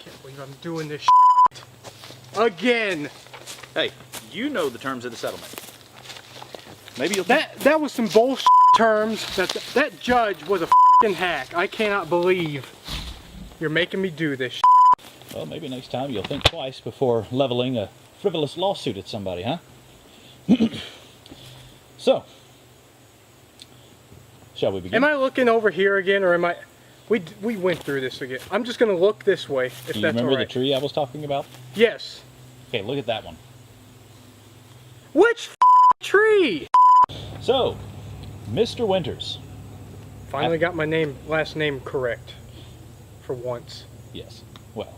can't believe I'm doing this again. Hey, you know the terms of the settlement. Maybe you'll... That was some bullshit terms. That judge was a f***ing hack. I cannot believe you're making me do this. Well, maybe next time you'll think twice before leveling a frivolous lawsuit at somebody, huh? So, shall we begin? Am I looking over here again, or am I... We went through this again. I'm just going to look this way, if Do you that's remember all right. the tree I was talking about? Yes. Okay, look at that one. Which tree? So, Mr. Winters. Finally got my last name correct. For once. Yes. Well,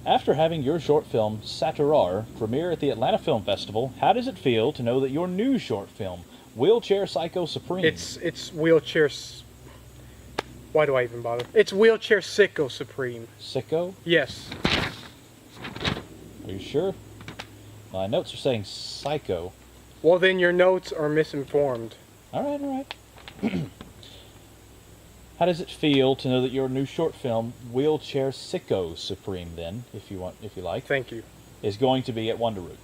after having your short film, Satirar, premiere at the Atlanta Film Festival, how does it feel to know that your new short film, Wheelchair Psycho Supreme... It's Wheelchair... Why do I even bother? It's Wheelchair Sicko Supreme. Sicko? Yes. Are you sure? My notes are saying Psycho. Well, then your notes are misinformed. Alright, alright. How does it feel to know that your new short film, Wheelchair Sicko Supreme, then, if you like, Thank you, is going to be at WonderRoot?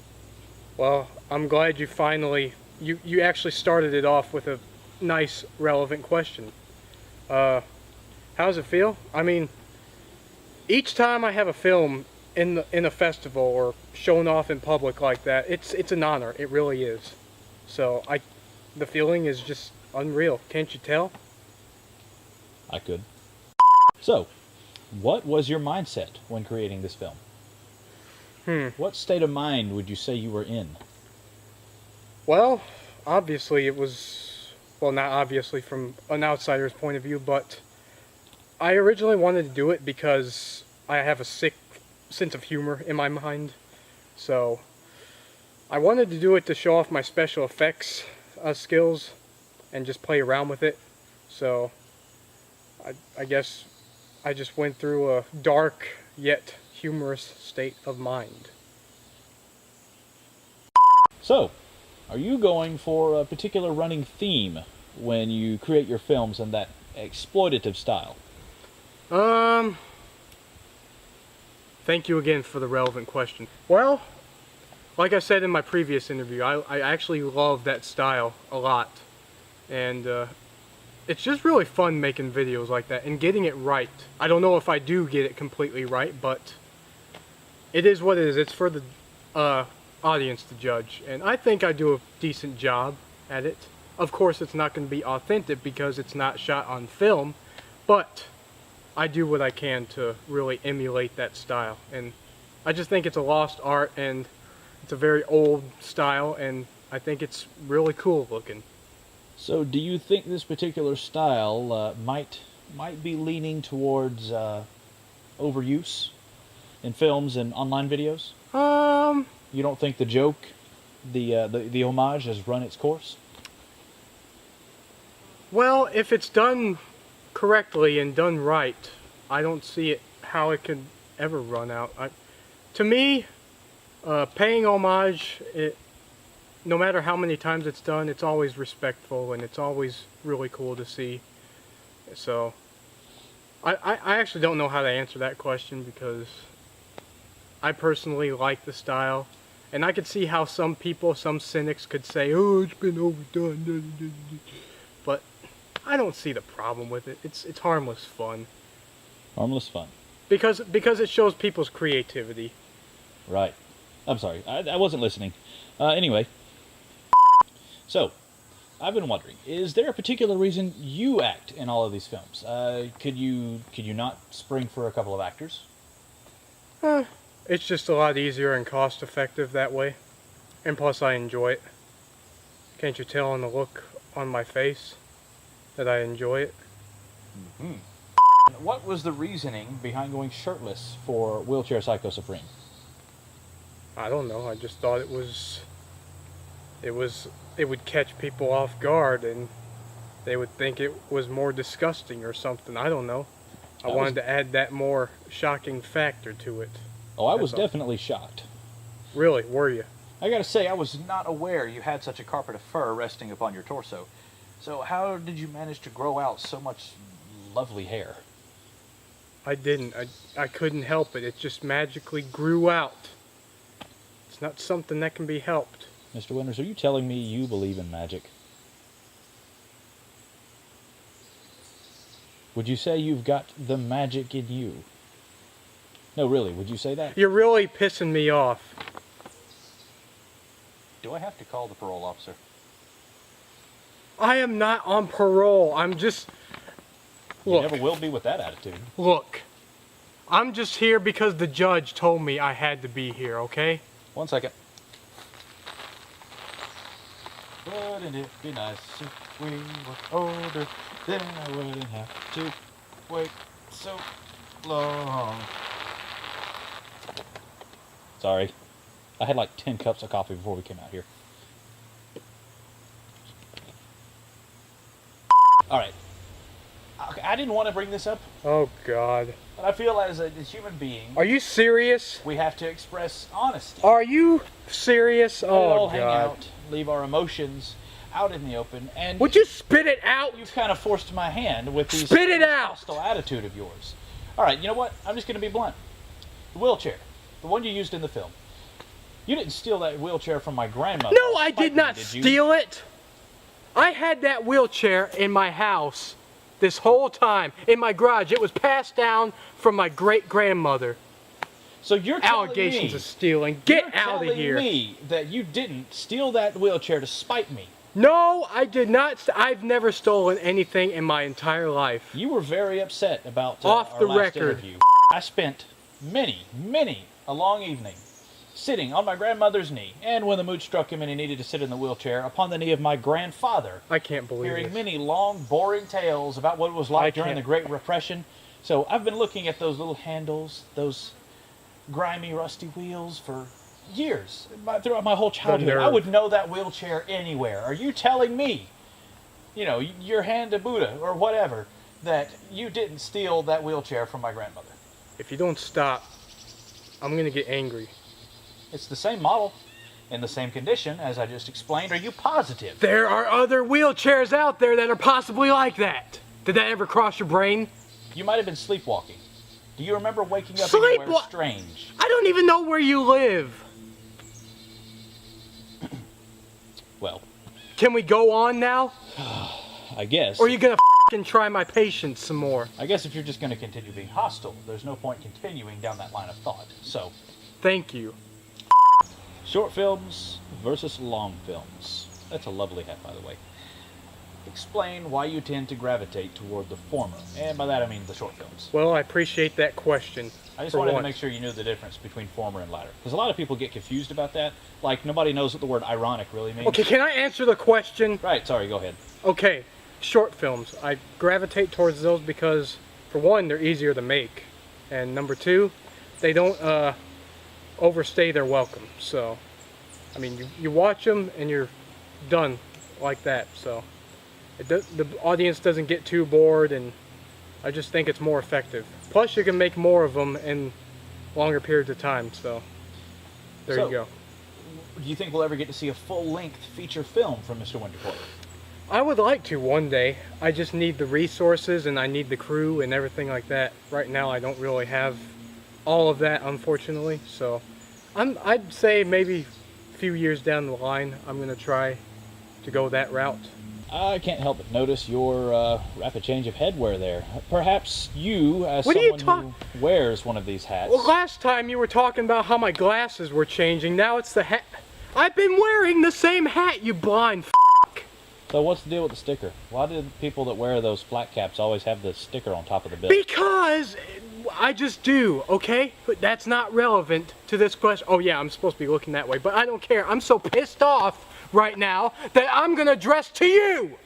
Well, I'm glad you finally... You actually started it off with a nice, relevant question. How does it feel? I mean, each time I have a film in a festival or shown off in public like that, it's an honor. It really is. So the feeling is just unreal. Can't you tell? I could. So, what was your mindset when creating this film? What state of mind would you say you were in? Well, obviously it was, well, not obviously from an outsider's point of view, but I originally wanted to do it because I have a sick sense of humor in my mind. So I wanted to do it to show off my special effects skills and just play around with it. So I guess I just went through a dark yet humorous state of mind. So, are you going for a particular running theme when you create your films in that exploitative style? Thank you again for the relevant question. Well, like I said in my previous interview, I actually love that style a lot. And it's just really fun making videos like that and getting it right. I don't know if I do get it completely right, but it is what it is. It's for the audience to judge. And I think I do a decent job at it. Of course, it's not going to be authentic because it's not shot on film, but I do what I can to really emulate that style. And I just think it's a lost art, and it's a very old style, and I think it's really cool looking. So, do you think this particular style might be leaning towards overuse in films and online videos? You don't think the joke, the homage has run its course? Well, if it's done correctly and done right, I don't see how it could ever run out. To me, paying homage, no matter how many times it's done, it's always respectful and it's always really cool to see. So, I actually don't know how to answer that question because I personally like the style. And I could see how some people, some cynics could say, oh, it's been overdone. But I don't see the problem with it. It's harmless fun. Harmless fun. Because it shows people's creativity. Right. I'm sorry. I wasn't listening. Anyway. So, I've been wondering, is there a particular reason you act in all of these films? Could you not spring for a couple of actors? It's just a lot easier and cost effective that way. And plus I enjoy it. Can't you tell on the look on my face that I enjoy it? Mm-hmm. What was the reasoning behind going shirtless for Wheelchair Psycho Supreme? I don't know. I just thought it would catch people off guard and they would think it was more disgusting or something. I don't know. I wanted to add that more shocking factor to it. Oh, I was definitely shocked. Really? Were you? I gotta say, I was not aware you had such a carpet of fur resting upon your torso. So how did you manage to grow out so much lovely hair? I didn't. I couldn't help it. It just magically grew out. It's not something that can be helped. Mr. Winters, are you telling me you believe in magic? Would you say you've got the magic in you? No, really, would you say that? You're really pissing me off. Do I have to call the parole officer? I am not on parole. I'm just... Look. You never will be with that attitude. Look. I'm just here because the judge told me I had to be here, okay? 1 second. Wouldn't it be nice if we were older? Then I wouldn't have to wait so long. Sorry. I had like 10 cups of coffee before we came out here. Alright. Okay, I didn't want to bring this up, Oh, God. but I feel as a human being, Are you serious? we have to express honesty. Are you serious? Let it all Oh, hang God. out, leave our emotions out in the open, and Would you spit it out? you've kind of forced my hand with these Spit it this out! hostile attitude of yours. All right, you know what? I'm just going to be blunt. The wheelchair, the one you used in the film. You didn't steal that wheelchair from my grandmother. No, I Spite did me, not did you? steal it. I had that wheelchair in my house this whole time, in my garage. It was passed down from my great-grandmother. So you're telling Allegations me, of stealing. Get you're out of telling here. me that you didn't steal that wheelchair to spite me. No, I did not. I've never stolen anything in my entire life. You were very upset about Off our the last record. interview. I spent many a long evening sitting on my grandmother's knee, and when the mood struck him and he needed to sit in the wheelchair, upon the knee of my grandfather, I can't believe hearing this. many long, boring tales about what it was like during can't. the Great Repression. So I've been looking at those little handles, those grimy, rusty wheels for years, throughout my whole childhood. I nerve. would know that wheelchair anywhere. Are you telling me, you know, your hand to Buddha or whatever, that you didn't steal that wheelchair from my grandmother? If you don't stop, I'm going to get angry. It's the same model, in the same condition, as I just explained. Are you positive? There are other wheelchairs out there that are possibly like that. Did that ever cross your brain? You might have been sleepwalking. Do you remember waking up Sleepwa- anywhere strange? I don't even know where you live. Well, Can we go on now? I guess. Or are you going to f***ing try my patience some more? I guess if you're just going to continue being hostile, there's no point continuing down that line of thought. So, Thank you. short films versus long films. That's a lovely hat, by the way. Explain why you tend to gravitate toward the former. And by that I mean the short films. Well, I appreciate that question. I just for wanted to once. make sure you knew the difference between former and latter. Because a lot of people get confused about that. Like, nobody knows what the word ironic really means. Okay, can I answer the question? Right, sorry, go ahead. Okay, short films. I gravitate towards those because, for one, they're easier to make. And number two, they don't overstay their welcome. So, I mean, you watch them and you're done like that. So, the audience doesn't get too bored, and I just think it's more effective. Plus, you can make more of them in longer periods of time. So, there you go. Do you think we'll ever get to see a full-length feature film from Mr. Winterpork? I would like to one day. I just need the resources and I need the crew and everything like that. Right now I don't really have all of that, unfortunately. So I'd say maybe a few years down the line I'm going to try to go that route. I can't help but notice your rapid change of headwear there. Perhaps you, as What are you someone who wears one of these hats... Well, last time you were talking about how my glasses were changing. Now it's the hat. I've been wearing the same hat, you blind f***. So what's the deal with the sticker? Why do people that wear those flat caps always have the sticker on top of the bill? Because I just do, okay? But that's not relevant to this question. Oh yeah, I'm supposed to be looking that way, but I don't care. I'm so pissed off right now that I'm gonna address to you.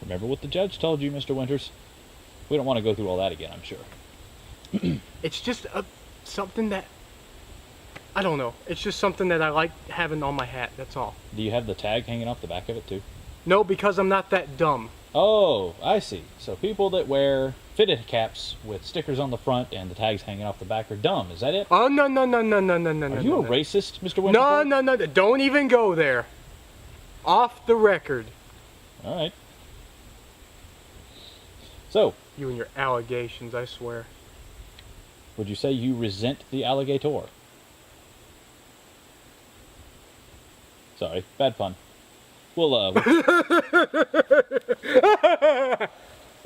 Remember what the judge told you, Mr. Winters? We don't want to go through all that again, I'm sure. It's just something that, I don't know. It's just something that I like having on my hat, that's all. Do you have the tag hanging off the back of it too? No, because I'm not that dumb. Oh, I see. So people that wear fitted caps with stickers on the front and the tags hanging off the back are dumb, is that it? Oh, no. Are you a racist, Mr. Winterpork? No. Don't even go there. Off the record. All right. So, You and your allegations, I swear. Would you say you resent the alligator? Sorry, bad pun. We'll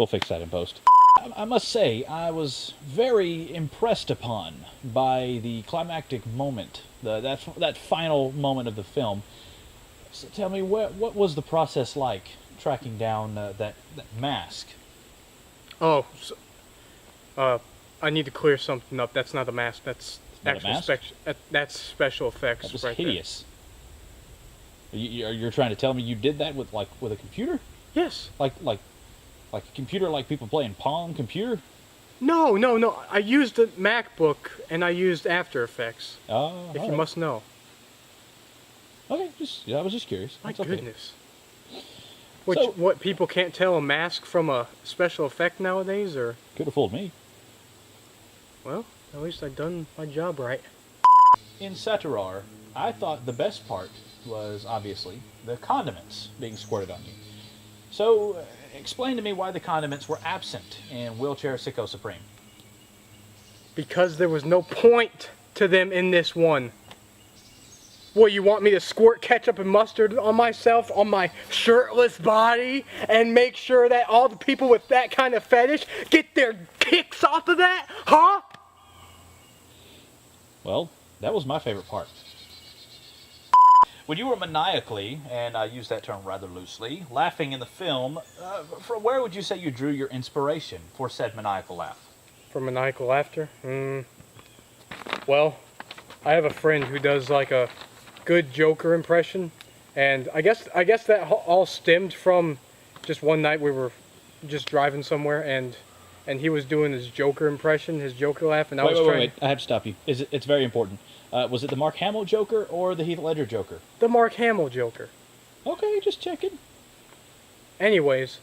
fix that in post. I must say, I was very impressed upon by the climactic moment, that final moment of the film. So tell me, what was the process like tracking down that mask? Oh, so, I need to clear something up. That's not a mask. That's actual that's special effects. That was right hideous. You're trying to tell me you did that with a computer? Yes. Like a computer, like people playing Pong computer? No. I used a MacBook and I used After Effects. Oh, if you must know. Okay, I was just curious. My okay. goodness. What people can't tell a mask from a special effect nowadays, or? Could have fooled me. Well, at least I done my job right. In Saturar, I thought the best part was obviously the condiments being squirted on you. So, explain to me why the condiments were absent in Wheelchair Sicko Supreme. Because there was no point to them in this one. What, you want me to squirt ketchup and mustard on myself, on my shirtless body, and make sure that all the people with that kind of fetish get their kicks off of that? Huh? Well, that was my favorite part. When you were maniacally, and I use that term rather loosely, laughing in the film, from where would you say you drew your inspiration for said maniacal laugh? For maniacal laughter? Well, I have a friend who does like a good Joker impression, and I guess that all stemmed from just one night we were just driving somewhere, and he was doing his Joker impression, his Joker laugh, and Wait, I have to stop you. It's very important. Was it the Mark Hamill Joker or the Heath Ledger Joker? The Mark Hamill Joker. Okay, just checking. Anyways,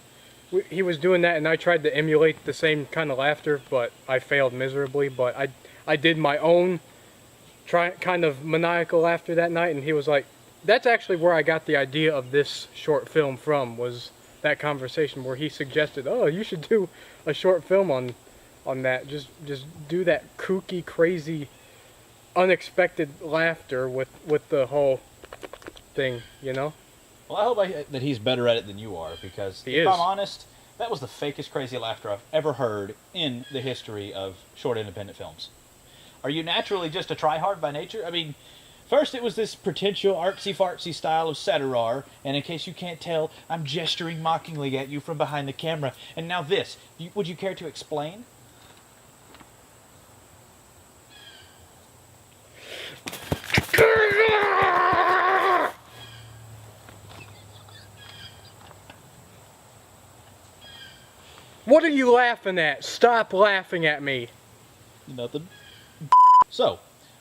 he was doing that, and I tried to emulate the same kind of laughter, but I failed miserably. But I did my own kind of maniacal laughter that night, and he was like, that's actually where I got the idea of this short film from, was that conversation where he suggested, oh, you should do a short film on that. Just do that kooky, crazy, unexpected laughter with the whole thing, you know? Well, I hope that he's better at it than you are, because if I'm honest, that was the fakest crazy laughter I've ever heard in the history of short independent films. Are you naturally just a tryhard by nature? I mean, first it was this pretentious artsy-fartsy style of Saturar, and in case you can't tell, I'm gesturing mockingly at you from behind the camera. And now this. Would you care to explain? What are you laughing at? Stop laughing at me. Nothing. So,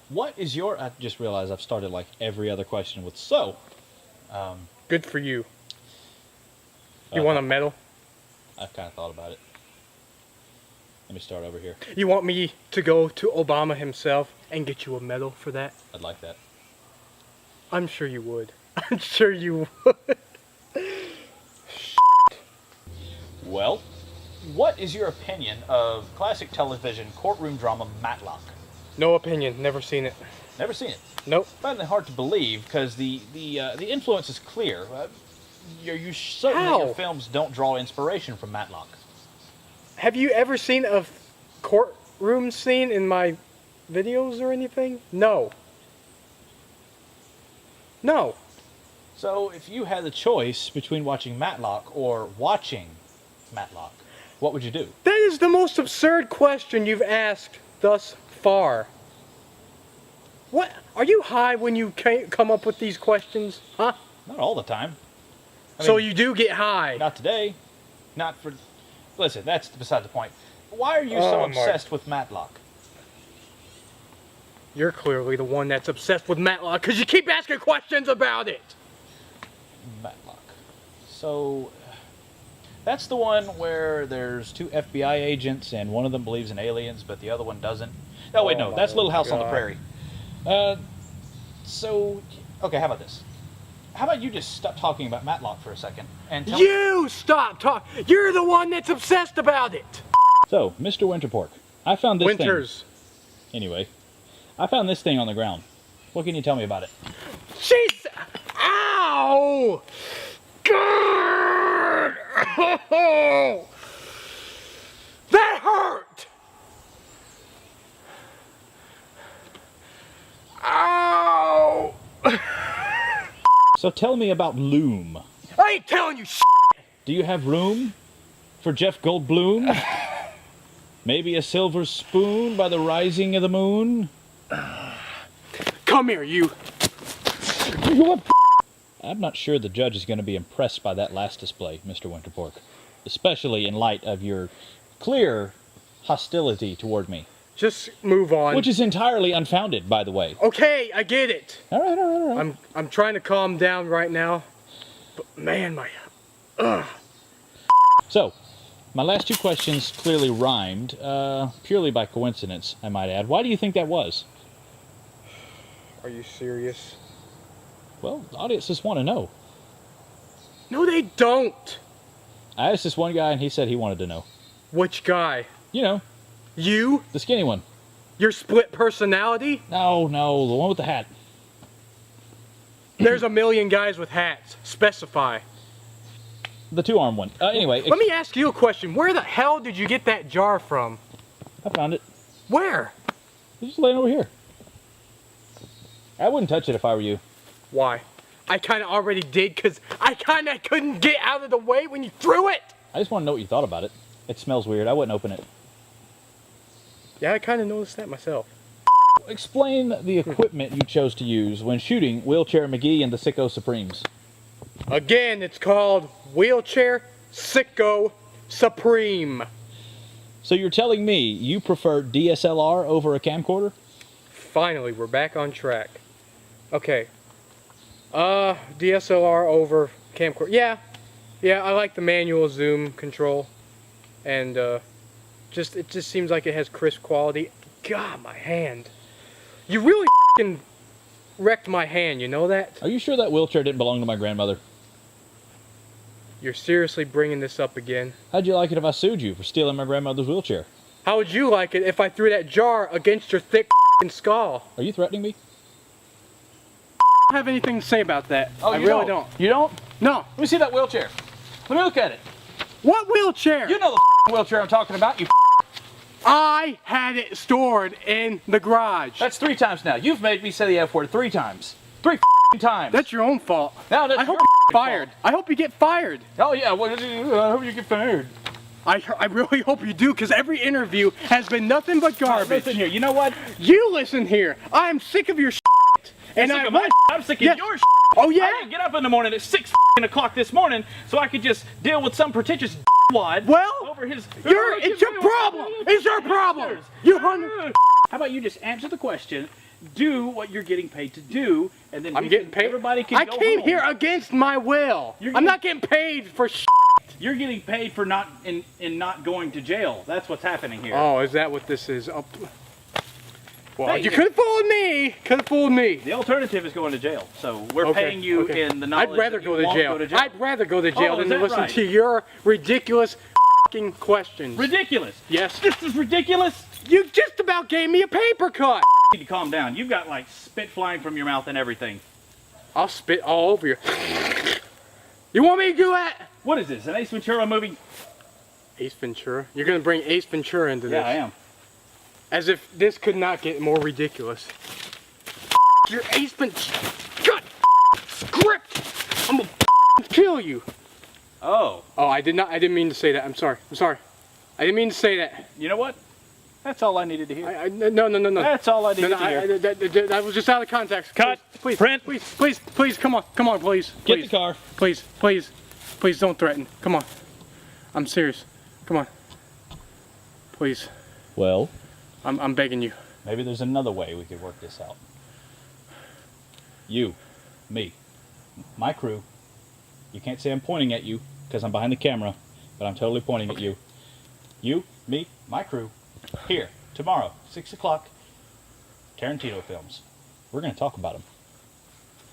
what is your... I just realized I've started like every other question with so. Good for you. You want a medal? I've kind of thought about it. Let me start over here. You want me to go to Obama himself and get you a medal for that? I'd like that. I'm sure you would. I'm sure you would. Well, what is your opinion of classic television courtroom drama Matlock? No opinion. Never seen it. Never seen it? Nope. Finding it hard to believe, because the influence is clear. You certainly in films don't draw inspiration from Matlock. Have you ever seen a courtroom scene in my videos or anything? No. No. So, if you had the choice between watching Matlock or watching Matlock, what would you do? That is the most absurd question you've asked thus far. What? Are you high when you come up with these questions? Huh? Not all the time. So you do get high? Not today. Not for... Listen, that's beside the point. Why are you so obsessed with Matlock? You're clearly the one that's obsessed with Matlock because you keep asking questions about it. Matlock. So, that's the one where there's two FBI agents and one of them believes in aliens, but the other one doesn't. Oh, wait, no. That's Little House on the Prairie. So, okay, how about this? How about you just stop talking about Matlock for a second and tell me... stop talking! You're the one that's obsessed about it! So, Mr. Winterpork, I found this thing... Anyway, I found this thing on the ground. What can you tell me about it? Jeez! Ow! God! Oh, that hurt! Ow! So tell me about Loom. I ain't telling you shit! Do you have room for Jeff Goldblum? Maybe a silver spoon by the rising of the moon? Come here, you. I'm not sure the judge is going to be impressed by that last display, Mr. Winterpork. Especially in light of your clear hostility toward me. Just move on. Which is entirely unfounded, by the way. Okay, I get it. All right. I'm trying to calm down right now. But man, my... So, my last two questions clearly rhymed, purely by coincidence, I might add. Why do you think that was? Are you serious? Well, the audiences want to know. No, they don't. I asked this one guy, and he said he wanted to know. Which guy? You know, You? the skinny one. Your split personality? No, the one with the hat. There's a million guys with hats. Specify. The two-arm one. Anyway. Let me ask you a question. Where the hell did you get that jar from? I found it. Where? It's just laying over here. I wouldn't touch it if I were you. Why? I kind of already did because I kind of couldn't get out of the way when you threw it. I just want to know what you thought about it. It smells weird. I wouldn't open it. Yeah, I kind of noticed that myself. Explain the equipment you chose to use when shooting Wheelchair McGee and the Sicko Supremes. Again, it's called Wheelchair Sicko Supreme. So you're telling me you prefer DSLR over a camcorder? Finally, we're back on track. Okay. DSLR over camcorder. Yeah, I like the manual zoom control, and it just seems like it has crisp quality. God, my hand. You really f***ing wrecked my hand. You know that? Are you sure that wheelchair didn't belong to my grandmother? You're seriously bringing this up again? How'd you like it if I sued you for stealing my grandmother's wheelchair? How would you like it if I threw that jar against your thick f***ing skull? Are you threatening me? I don't have anything to say about that. Oh, I really don't. You don't? No. Let me see that wheelchair. Let me look at it. What wheelchair? You know the wheelchair I'm talking about, you I had it stored in the garage. That's 3 times now. You've made me say the F word 3 times. 3 times. That's your own fault. No, that's I hope your you get fired. fault. I hope you get fired. Oh yeah, well, I hope you get fired. I really hope you do, because every interview has been nothing but garbage. Listen here, you know what? You listen here. I'm sick of your shit. And Sick of my I'm sick of Yes. your Oh yeah? I didn't get up in the morning at 6 o'clock this morning so I could just deal with some pretentious wad Well, over his... it's your problem. It's your problem. You hundred. How about you just answer the question, do what you're getting paid to do, and then I'm getting paid. Everybody can I go came home. here against my will. I'm not getting paid for shit. You're getting paid for not not going to jail. That's what's happening here. Oh, is that what this is? Oh. Well, Hey, you could have fooled me. Could have fooled me. The alternative is going to jail. So we're paying you in the knowledge I'd rather that go you to won't jail. go to jail. I'd rather go to jail Oh, is than to that listen right? to your ridiculous f***ing questions. Ridiculous. Yes. This is ridiculous. You just about gave me a paper cut. You need to calm down. You've got like spit flying from your mouth and everything. I'll spit all over you. You want me to do that? What is this? An Ace Ventura movie? Ace Ventura? You're going to bring Ace Ventura into this? Yeah, I am. As if this could not get more ridiculous. Your Ace Ventura. God, script. I'm going to kill you. Oh. Oh, I didn't mean to say that. I'm sorry. I didn't mean to say that. You know what? That's all I needed to hear. No. That's all I needed to hear. That was just out of context. Cut. Please, Print. Please, come on, please. Get in the car. Please don't threaten. Come on. I'm serious. Come on. Please. Well, I'm begging you. maybe there's another way we could work this out. You, me, my crew. You can't say I'm pointing at you because I'm behind the camera, but I'm totally pointing at you. You, me, my crew. Here, tomorrow, 6 o'clock, Tarantino films. We're going to talk about them.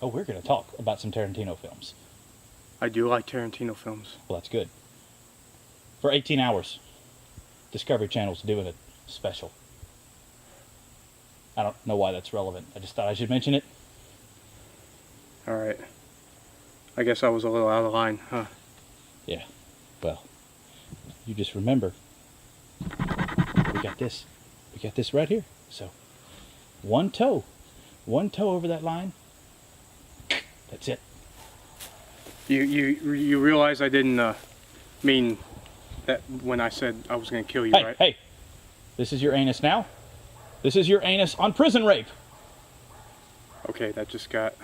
Oh, we're going to talk about some Tarantino films. I do like Tarantino films. Well, that's good. For 18 hours, Discovery Channel's doing a special. I don't know why that's relevant. I just thought I should mention it. Alright. I guess I was a little out of line, huh? Yeah. Well, you just remember, we got this. We got this right here. So, one toe over that line. That's it. You realize I didn't mean that when I said I was going to kill you, hey, right? Hey, this is your anus now. This is your anus on prison rape. Okay, that just got...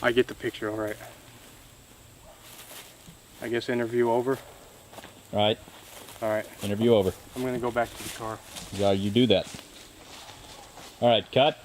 I get the picture, alright. I guess interview over? Right. Alright. Interview over. I'm going to go back to the car. Yeah, you do that. All right, cut.